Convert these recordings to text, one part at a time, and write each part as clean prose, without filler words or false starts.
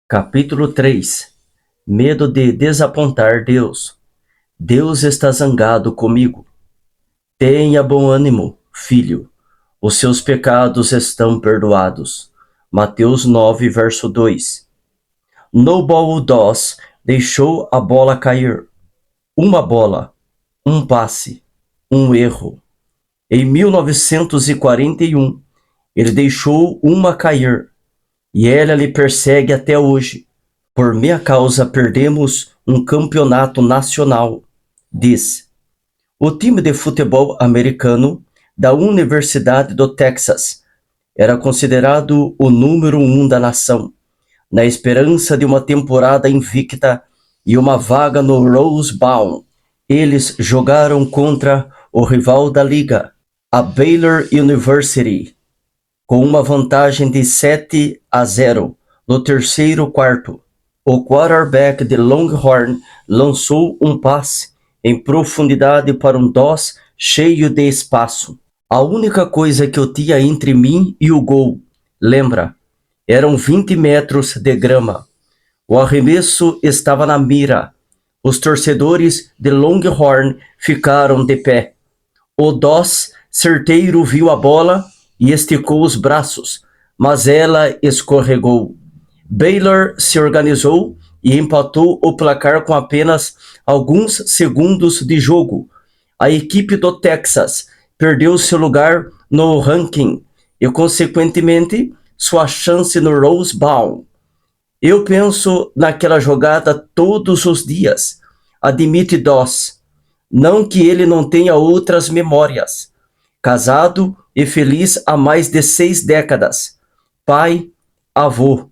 Capítulo 3. Medo de desapontar Deus. Deus está zangado comigo. Tenha bom ânimo, filho. Os seus pecados estão perdoados. Mateus 9, verso 2. Noble Doss deixou a bola cair. Uma bola, um passe, um erro. Em 1941, ele deixou uma cair, e ela lhe persegue até hoje. Por minha causa perdemos um campeonato nacional, diz. O time de futebol americano da Universidade do Texas era considerado o número 1 da nação, na esperança de uma temporada invicta e uma vaga no Rose Bowl. Eles jogaram contra o rival da liga, a Baylor University, com uma vantagem de 7-0 no terceiro quarto. O quarterback de Longhorn lançou um passe em profundidade para um Doss cheio de espaço. A única coisa que eu tinha entre mim e o gol, lembra, eram 20 metros de grama. O arremesso estava na mira. Os torcedores de Longhorn ficaram de pé. O Doss certeiro viu a bola e esticou os braços, mas ela escorregou. Baylor se organizou e empatou o placar com apenas alguns segundos de jogo. A equipe do Texas perdeu seu lugar no ranking e, consequentemente, sua chance no Rose Bowl. Eu penso naquela jogada todos os dias, admite Doss. Não que ele não tenha outras memórias. Casado e feliz há mais de 6 décadas. Pai, avô.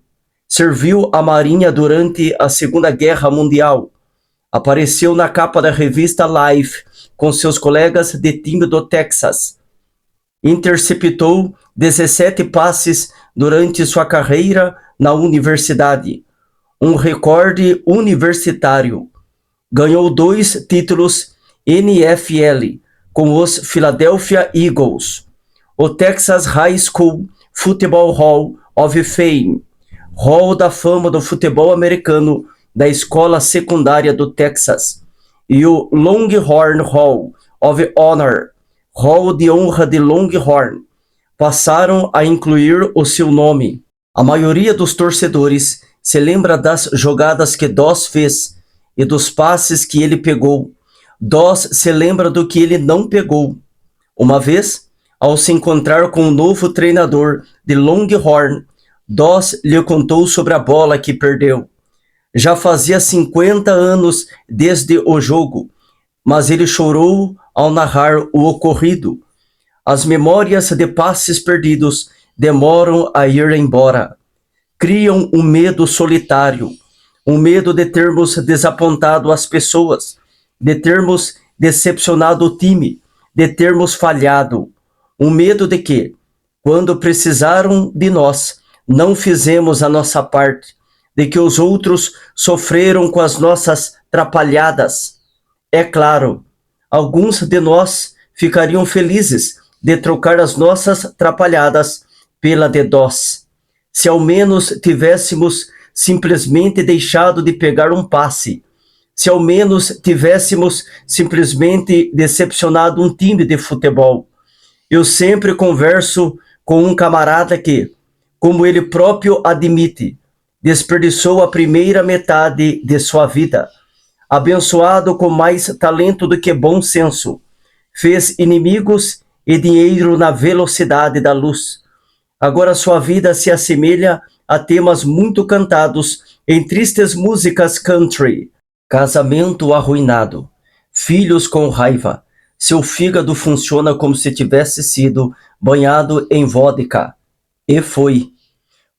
Serviu a Marinha durante a Segunda Guerra Mundial. Apareceu na capa da revista Life com seus colegas de time do Texas. Interceptou 17 passes durante sua carreira na universidade. Um recorde universitário. Ganhou 2 títulos NFL com os Philadelphia Eagles. O Texas High School Football Hall of Fame, Hall da Fama do Futebol Americano da Escola Secundária do Texas, e o Longhorn Hall of Honor, Hall de Honra de Longhorn, passaram a incluir o seu nome. A maioria dos torcedores se lembra das jogadas que Doss fez e dos passes que ele pegou. Doss se lembra do que ele não pegou. Uma vez, ao se encontrar com o novo treinador de Longhorn, Doss lhe contou sobre a bola que perdeu. Já fazia 50 anos desde o jogo, mas ele chorou ao narrar o ocorrido. As memórias de passes perdidos demoram a ir embora. Criam um medo solitário, um medo de termos desapontado as pessoas, de termos decepcionado o time, de termos falhado. Um medo de que, quando precisaram de nós, não fizemos a nossa parte, de que os outros sofreram com as nossas trapalhadas. É claro, alguns de nós ficariam felizes de trocar as nossas trapalhadas pela de Doss. Se ao menos tivéssemos simplesmente deixado de pegar um passe, se ao menos tivéssemos simplesmente decepcionado um time de futebol. Eu sempre converso com um camarada que, como ele próprio admite, desperdiçou a primeira metade de sua vida, abençoado com mais talento do que bom senso, fez inimigos e dinheiro na velocidade da luz. Agora sua vida se assemelha a temas muito cantados em tristes músicas country. Casamento arruinado, filhos com raiva, seu fígado funciona como se tivesse sido banhado em vodka. E foi.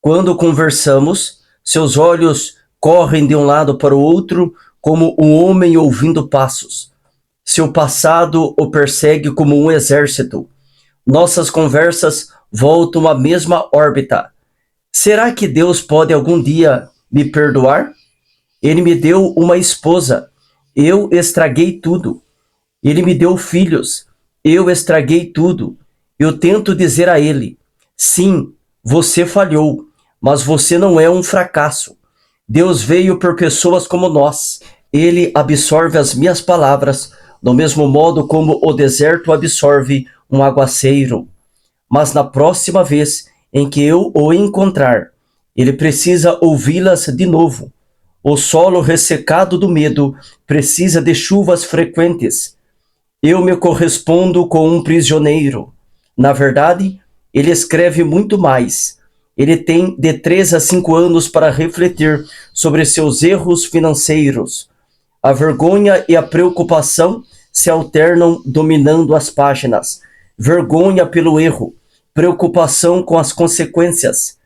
Quando conversamos, seus olhos correm de um lado para o outro como um homem ouvindo passos. Seu passado o persegue como um exército. Nossas conversas voltam à mesma órbita. Será que Deus pode algum dia me perdoar? Ele me deu uma esposa. Eu estraguei tudo. Ele me deu filhos. Eu estraguei tudo. Eu tento dizer a ele: sim, você falhou, mas você não é um fracasso. Deus veio por pessoas como nós. Ele absorve as minhas palavras, do mesmo modo como o deserto absorve um aguaceiro. Mas na próxima vez em que eu o encontrar, ele precisa ouvi-las de novo. O solo ressecado do medo precisa de chuvas frequentes. Eu me correspondo com um prisioneiro. Na verdade, ele escreve muito mais. Ele tem de 3 a 5 anos para refletir sobre seus erros financeiros. A vergonha e a preocupação se alternam dominando as páginas. Vergonha pelo erro, preocupação com as consequências.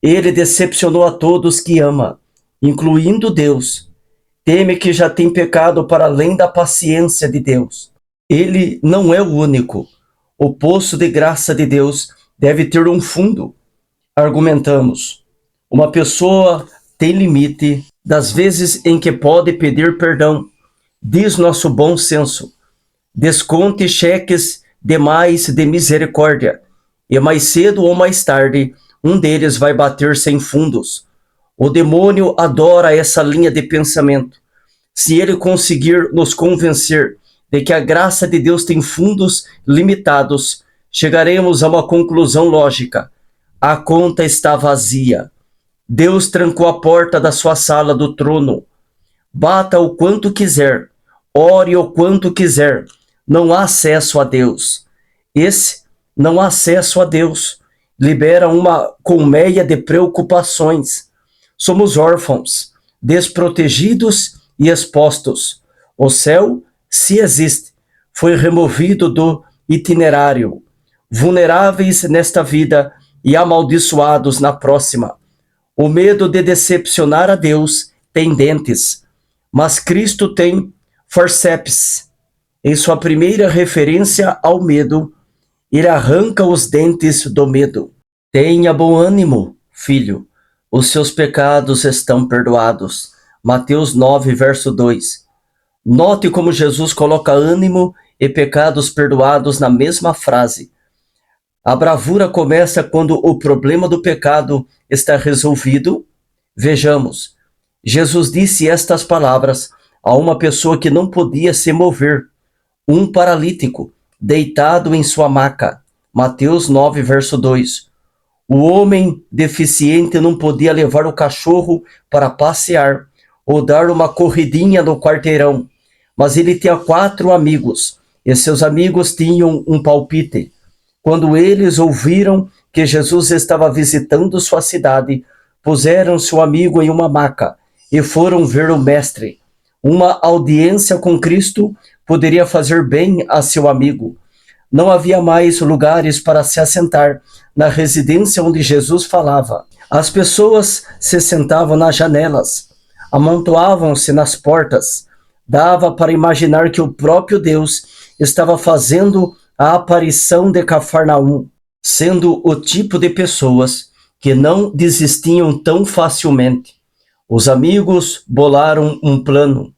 Ele decepcionou a todos que ama, incluindo Deus. Teme que já tem pecado para além da paciência de Deus. Ele não é o único. O poço de graça de Deus deve ter um fundo. Argumentamos. Uma pessoa tem limite das vezes em que pode pedir perdão. Diz nosso bom senso. Desconte cheques demais de misericórdia, e mais cedo ou mais tarde, um deles vai bater sem fundos. O demônio adora essa linha de pensamento. Se ele conseguir nos convencer de que a graça de Deus tem fundos limitados, chegaremos a uma conclusão lógica. A conta está vazia. Deus trancou a porta da sua sala do trono. Bata o quanto quiser, ore o quanto quiser. Não há acesso a Deus. Esse não há acesso a Deus. Libera uma colmeia de preocupações. Somos órfãos, desprotegidos e expostos. O céu, se existe, foi removido do itinerário. Vulneráveis nesta vida e amaldiçoados na próxima. O medo de decepcionar a Deus tem dentes, mas Cristo tem forceps. Em sua primeira referência ao medo, ele arranca os dentes do medo. Tenha bom ânimo, filho, os seus pecados estão perdoados. Mateus 9, verso 2. Note como Jesus coloca ânimo e pecados perdoados na mesma frase. A bravura começa quando o problema do pecado está resolvido. Vejamos, Jesus disse estas palavras a uma pessoa que não podia se mover, um paralítico, deitado em sua maca. Mateus 9, verso 2. O homem deficiente não podia levar o cachorro para passear ou dar uma corridinha no quarteirão, mas ele tinha 4 amigos, e seus amigos tinham um palpite. Quando eles ouviram que Jesus estava visitando sua cidade, puseram seu amigo em uma maca e foram ver o mestre. Uma audiência com Cristo poderia fazer bem a seu amigo. Não havia mais lugares para se assentar na residência onde Jesus falava. As pessoas se sentavam nas janelas, amontoavam-se nas portas. Dava para imaginar que o próprio Deus estava fazendo a aparição de Cafarnaum, sendo o tipo de pessoas que não desistiam tão facilmente. Os amigos bolaram um plano.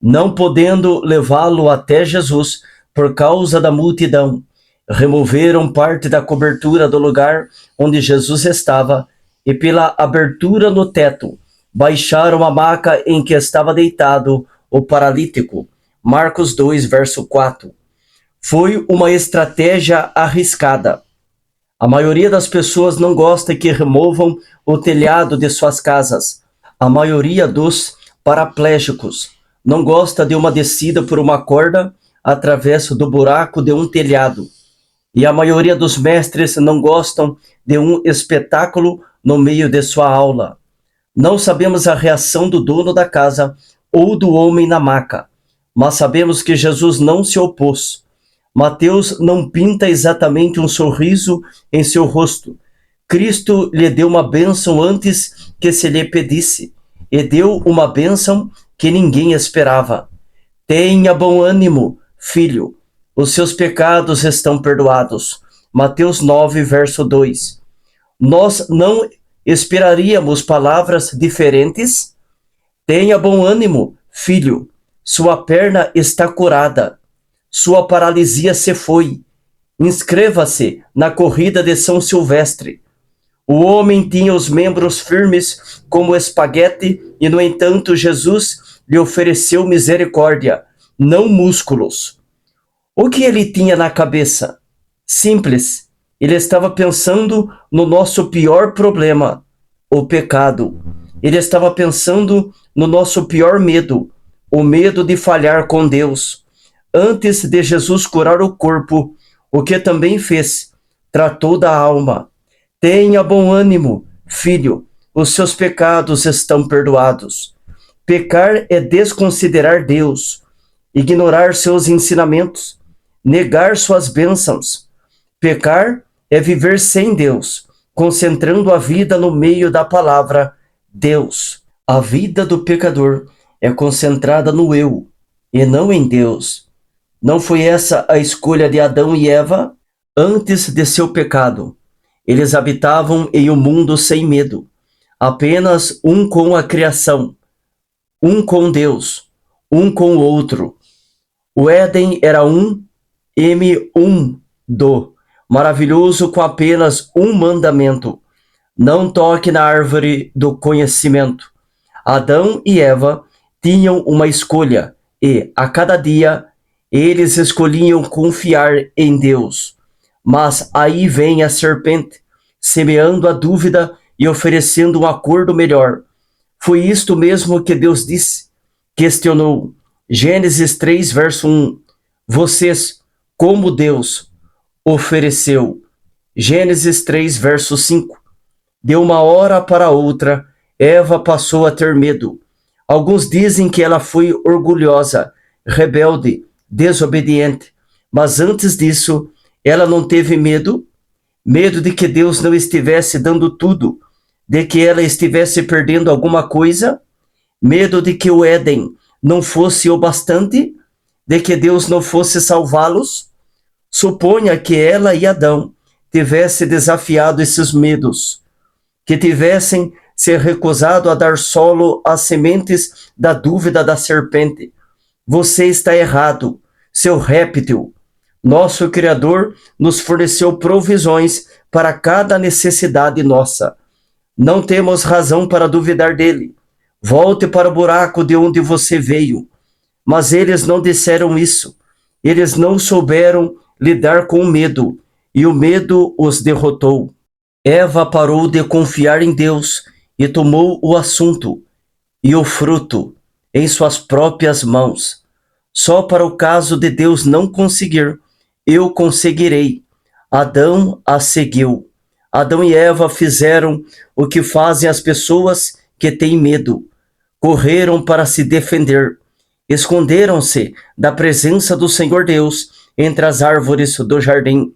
Não podendo levá-lo até Jesus por causa da multidão, removeram parte da cobertura do lugar onde Jesus estava e pela abertura no teto, baixaram a maca em que estava deitado o paralítico. Marcos 2, verso 4. Foi uma estratégia arriscada. A maioria das pessoas não gosta que removam o telhado de suas casas. A maioria dos paraplégicos não gosta de uma descida por uma corda através do buraco de um telhado. E a maioria dos mestres não gostam de um espetáculo no meio de sua aula. Não sabemos a reação do dono da casa ou do homem na maca, mas sabemos que Jesus não se opôs. Mateus não pinta exatamente um sorriso em seu rosto. Cristo lhe deu uma bênção antes que se lhe pedisse, e deu uma bênção que ninguém esperava. Tenha bom ânimo, filho, os seus pecados estão perdoados. Mateus 9, verso 2. Nós não esperaríamos palavras diferentes? Tenha bom ânimo, filho, sua perna está curada. Sua paralisia se foi. Inscreva-se na corrida de São Silvestre. O homem tinha os membros firmes como espaguete e, no entanto, Jesus lhe ofereceu misericórdia, não músculos. O que ele tinha na cabeça? Simples. Ele estava pensando no nosso pior problema, o pecado. Ele estava pensando no nosso pior medo, o medo de falhar com Deus. Antes de Jesus curar o corpo, o que também fez? Tratou da alma. Tenha bom ânimo, filho, os seus pecados estão perdoados. Pecar é desconsiderar Deus, ignorar seus ensinamentos, negar suas bênçãos. Pecar é viver sem Deus, concentrando a vida no meio da palavra Deus. A vida do pecador é concentrada no eu e não em Deus. Não foi essa a escolha de Adão e Eva antes de seu pecado? Eles habitavam em um mundo sem medo, apenas um com a criação, um com Deus, um com o outro. O Éden era maravilhoso com apenas um mandamento: não toque na árvore do conhecimento. Adão e Eva tinham uma escolha e, a cada dia, eles escolhiam confiar em Deus. Mas aí vem a serpente, semeando a dúvida e oferecendo um acordo melhor. Foi isto mesmo que Deus disse? Questionou. Gênesis 3, verso 1. Vocês, como Deus, ofereceu. Gênesis 3, verso 5. De uma hora para outra, Eva passou a ter medo. Alguns dizem que ela foi orgulhosa, rebelde, desobediente. Mas antes disso, ela não teve medo? Medo de que Deus não estivesse dando tudo? De que ela estivesse perdendo alguma coisa? Medo de que o Éden não fosse o bastante? De que Deus não fosse salvá-los? Suponha que ela e Adão tivessem desafiado esses medos, que tivessem se recusado a dar solo às sementes da dúvida da serpente. Você está errado, seu réptil. Nosso Criador nos forneceu provisões para cada necessidade nossa. Não temos razão para duvidar dele. Volte para o buraco de onde você veio. Mas eles não disseram isso. Eles não souberam lidar com o medo, e o medo os derrotou. Eva parou de confiar em Deus e tomou o assunto e o fruto em suas próprias mãos. Só para o caso de Deus não conseguir, eu conseguirei. Adão a seguiu. Adão e Eva fizeram o que fazem as pessoas que têm medo. Correram para se defender. Esconderam-se da presença do Senhor Deus entre as árvores do jardim.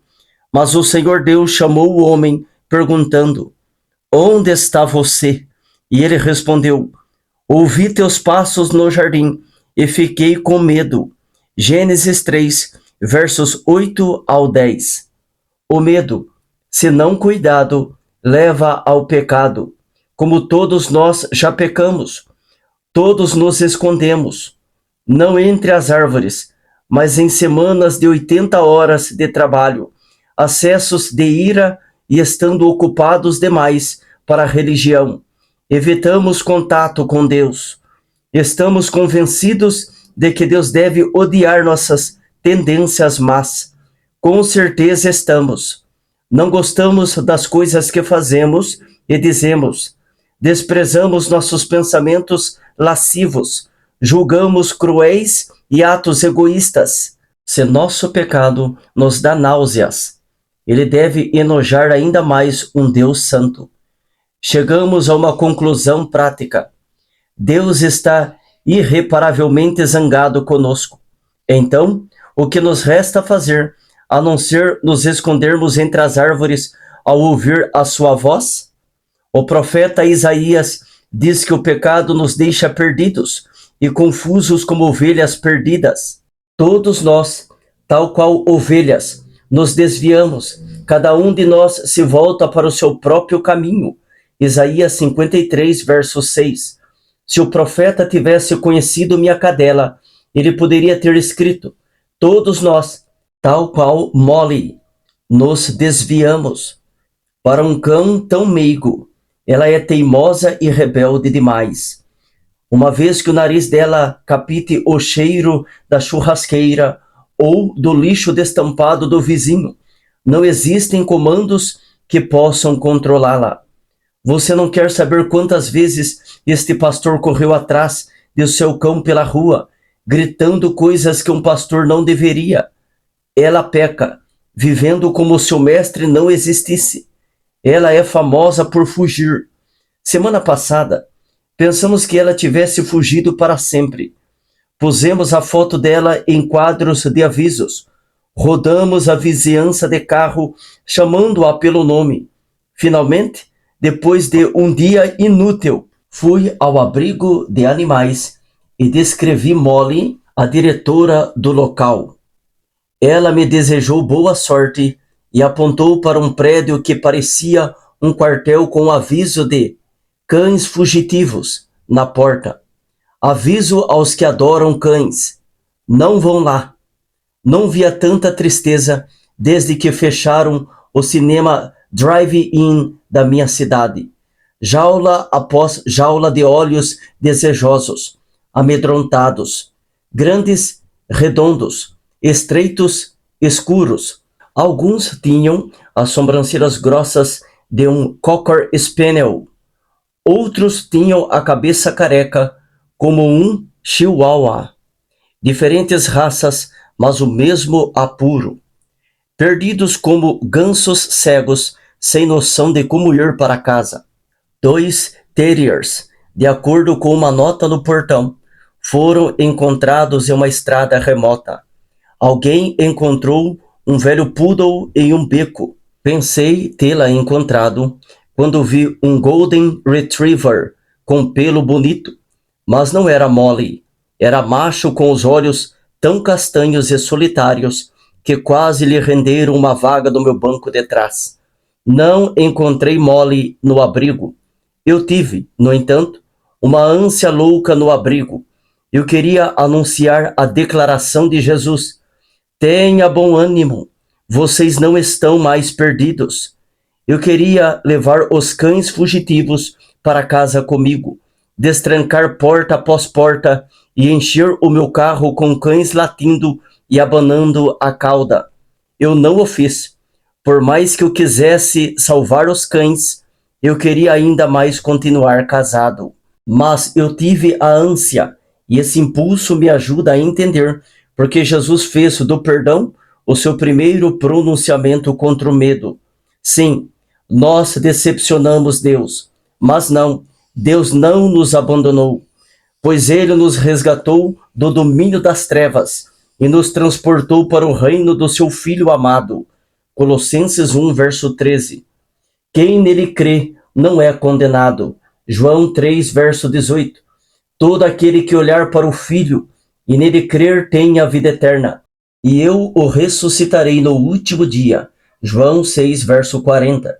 Mas o Senhor Deus chamou o homem, perguntando: onde está você? E ele respondeu: ouvi teus passos no jardim e fiquei com medo. Gênesis 3, versos 8 ao 10. O medo, se não cuidado, leva ao pecado. Como todos nós já pecamos, todos nos escondemos, não entre as árvores, mas em semanas de 80 horas de trabalho, acessos de ira e estando ocupados demais para a religião. Evitamos contato com Deus. Estamos convencidos de que Deus deve odiar nossas tendências más. Com certeza estamos. Não gostamos das coisas que fazemos e dizemos. Desprezamos nossos pensamentos lascivos. Julgamos cruéis e atos egoístas. Se nosso pecado nos dá náuseas, ele deve enojar ainda mais um Deus santo. Chegamos a uma conclusão prática. Deus está irreparavelmente zangado conosco. Então, o que nos resta fazer, a não ser nos escondermos entre as árvores ao ouvir a sua voz? O profeta Isaías diz que o pecado nos deixa perdidos e confusos como ovelhas perdidas. Todos nós, tal qual ovelhas, nos desviamos, cada um de nós se volta para o seu próprio caminho. Isaías 53, verso 6. Se o profeta tivesse conhecido minha cadela, ele poderia ter escrito: todos nós, tal qual Molly, nos desviamos. Para um cão tão meigo, ela é teimosa e rebelde demais. Uma vez que o nariz dela capite o cheiro da churrasqueira ou do lixo destampado do vizinho, não existem comandos que possam controlá-la. Você não quer saber quantas vezes este pastor correu atrás de seu cão pela rua, gritando coisas que um pastor não deveria. Ela peca, vivendo como se o mestre não existisse. Ela é famosa por fugir. Semana passada, pensamos que ela tivesse fugido para sempre. Pusemos a foto dela em quadros de avisos. Rodamos a vizinhança de carro, chamando-a pelo nome. Finalmente, depois de um dia inútil, fui ao abrigo de animais e descrevi Molly, a diretora do local. Ela me desejou boa sorte e apontou para um prédio que parecia um quartel com aviso de cães fugitivos na porta. Aviso aos que adoram cães: não vão lá. Não via tanta tristeza desde que fecharam o cinema drive-in da minha cidade. Jaula após jaula de olhos desejosos, amedrontados, grandes, redondos, estreitos, escuros. Alguns tinham as sobrancelhas grossas de um Cocker Spaniel. Outros tinham a cabeça careca como um Chihuahua. Diferentes raças, mas o mesmo apuro. Perdidos como gansos cegos, sem noção de como ir para casa. 2 terriers, de acordo com uma nota no portão, foram encontrados em uma estrada remota. Alguém encontrou um velho poodle em um beco. Pensei tê-la encontrado quando vi um golden retriever com pelo bonito, mas não era Molly. Era macho com os olhos tão castanhos e solitários que quase lhe renderam uma vaga no meu banco de trás. Não encontrei Molly no abrigo. Eu tive, no entanto, uma ânsia louca no abrigo. Eu queria anunciar a declaração de Jesus: tenha bom ânimo, vocês não estão mais perdidos. Eu queria levar os cães fugitivos para casa comigo, destrancar porta após porta e encher o meu carro com cães latindo e abanando a cauda. Eu não o fiz. Por mais que eu quisesse salvar os cães, eu queria ainda mais continuar casado. Mas eu tive a ânsia, e esse impulso me ajuda a entender porque Jesus fez do perdão o seu primeiro pronunciamento contra o medo. Sim, nós decepcionamos Deus, mas não, Deus não nos abandonou, pois Ele nos resgatou do domínio das trevas e nos transportou para o reino do seu Filho amado. Colossenses 1, verso 13. Quem nele crê não é condenado. João 3, verso 18. Todo aquele que olhar para o Filho e nele crer tem a vida eterna, e eu o ressuscitarei no último dia. João 6, verso 40.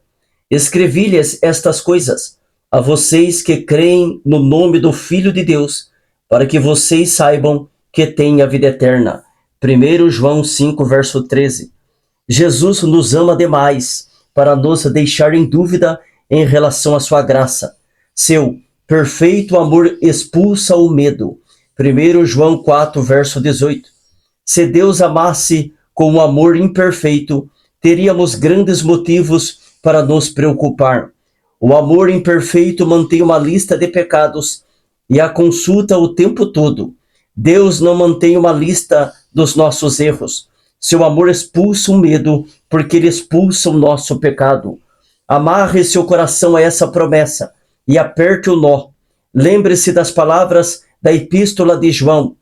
Escrevi-lhes estas coisas a vocês que creem no nome do Filho de Deus, para que vocês saibam que têm a vida eterna. 1 João 5, verso 13. Jesus nos ama demais para nos deixar em dúvida em relação à sua graça. Seu perfeito amor expulsa o medo. 1 João 4, verso 18. Se Deus amasse com um amor imperfeito, teríamos grandes motivos para nos preocupar. O amor imperfeito mantém uma lista de pecados e a consulta o tempo todo. Deus não mantém uma lista dos nossos erros. Seu amor expulsa o medo, porque ele expulsa o nosso pecado. Amarre seu coração a essa promessa e aperte o nó. Lembre-se das palavras da epístola de João: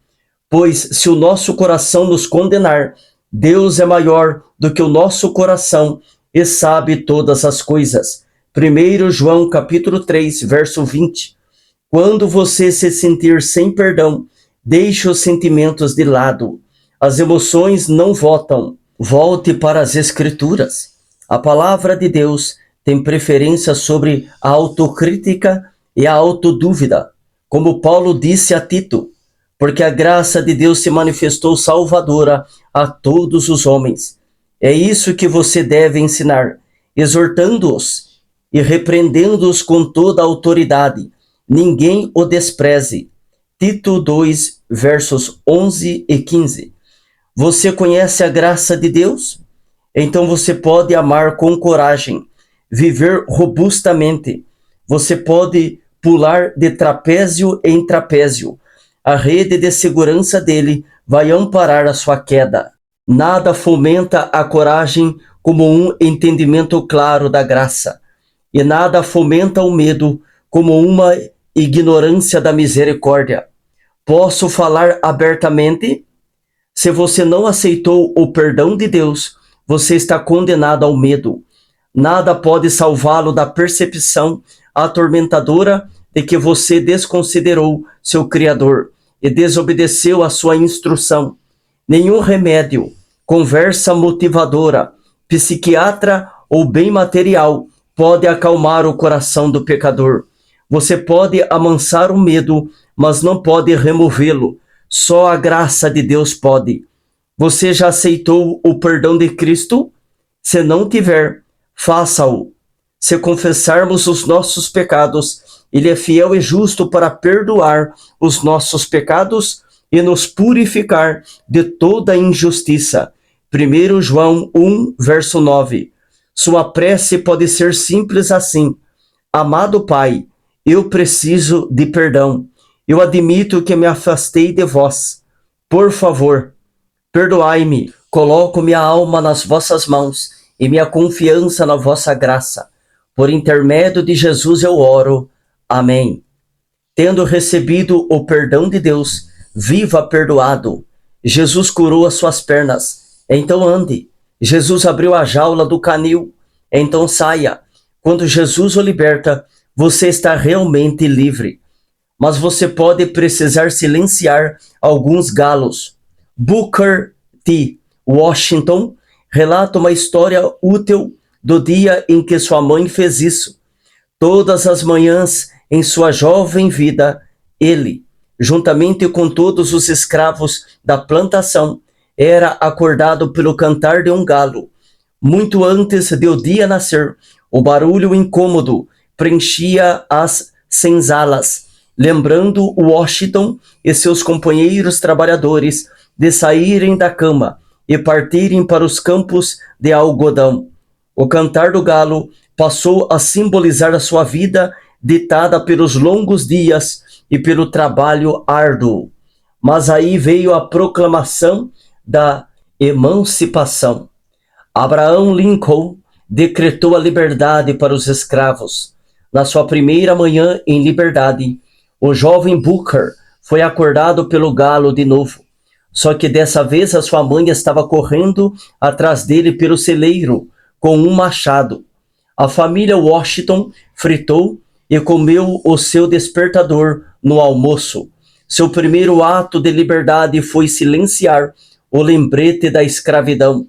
pois se o nosso coração nos condenar, Deus é maior do que o nosso coração e sabe todas as coisas. 1 João capítulo 3, verso 20. Quando você se sentir sem perdão, deixe os sentimentos de lado. As emoções não votam. Volte para as Escrituras. A palavra de Deus tem preferência sobre a autocrítica e a autodúvida. Como Paulo disse a Tito: porque a graça de Deus se manifestou salvadora a todos os homens. É isso que você deve ensinar. exortando-os e repreendendo-os com toda a autoridade. Ninguém o despreze. Tito 2, versos 11 e 15. Você conhece a graça de Deus? Então você pode amar com coragem, viver robustamente. Você pode pular de trapézio em trapézio. A rede de segurança dele vai amparar a sua queda. Nada fomenta a coragem como um entendimento claro da graça, e nada fomenta o medo como uma ignorância da misericórdia. Posso falar abertamente? Se você não aceitou o perdão de Deus, você está condenado ao medo. Nada pode salvá-lo da percepção atormentadora de que você desconsiderou seu Criador e desobedeceu a sua instrução. Nenhum remédio, conversa motivadora, psiquiatra ou bem material pode acalmar o coração do pecador. Você pode amansar o medo, mas não pode removê-lo. Só a graça de Deus pode. Você já aceitou o perdão de Cristo? Se não tiver, faça-o. Se confessarmos os nossos pecados, Ele é fiel e justo para perdoar os nossos pecados e nos purificar de toda injustiça. 1 João 1, verso 9. Sua prece pode ser simples assim: Amado Pai, eu preciso de perdão. Eu admito que me afastei de vós. Por favor, perdoai-me. Coloco minha alma nas vossas mãos e minha confiança na vossa graça. Por intermédio de Jesus eu oro. Amém. Tendo recebido o perdão de Deus, viva perdoado. Jesus curou as suas pernas, então ande. Jesus abriu a jaula do canil, então saia. Quando Jesus o liberta, você está realmente livre. Mas você pode precisar silenciar alguns galos. Booker T. Washington relata uma história útil do dia em que sua mãe fez isso. Todas as manhãs, em sua jovem vida, ele, juntamente com todos os escravos da plantação, era acordado pelo cantar de um galo. Muito antes de o dia nascer, o barulho incômodo preenchia as senzalas, lembrando Washington e seus companheiros trabalhadores de saírem da cama e partirem para os campos de algodão. O cantar do galo passou a simbolizar a sua vida ditada pelos longos dias e pelo trabalho árduo. Mas aí veio a proclamação da emancipação. Abraham Lincoln decretou a liberdade para os escravos. Na sua primeira manhã em liberdade, o jovem Booker foi acordado pelo galo de novo. Só que dessa vez a sua mãe estava correndo atrás dele pelo celeiro com um machado. A família Washington fritou e comeu o seu despertador no almoço. Seu primeiro ato de liberdade foi silenciar o lembrete da escravidão.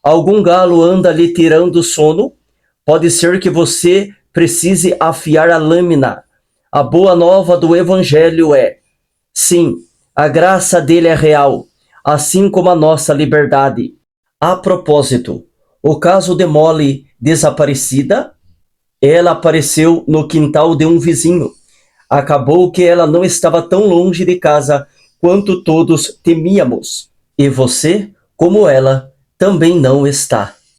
Algum galo anda lhe tirando o sono? Pode ser que você precise afiar a lâmina. A boa nova do Evangelho é: sim, a graça dele é real, assim como a nossa liberdade. A propósito, o caso de Molly desaparecida, ela apareceu no quintal de um vizinho. Acabou que ela não estava tão longe de casa quanto todos temíamos. E você, como ela, também não está.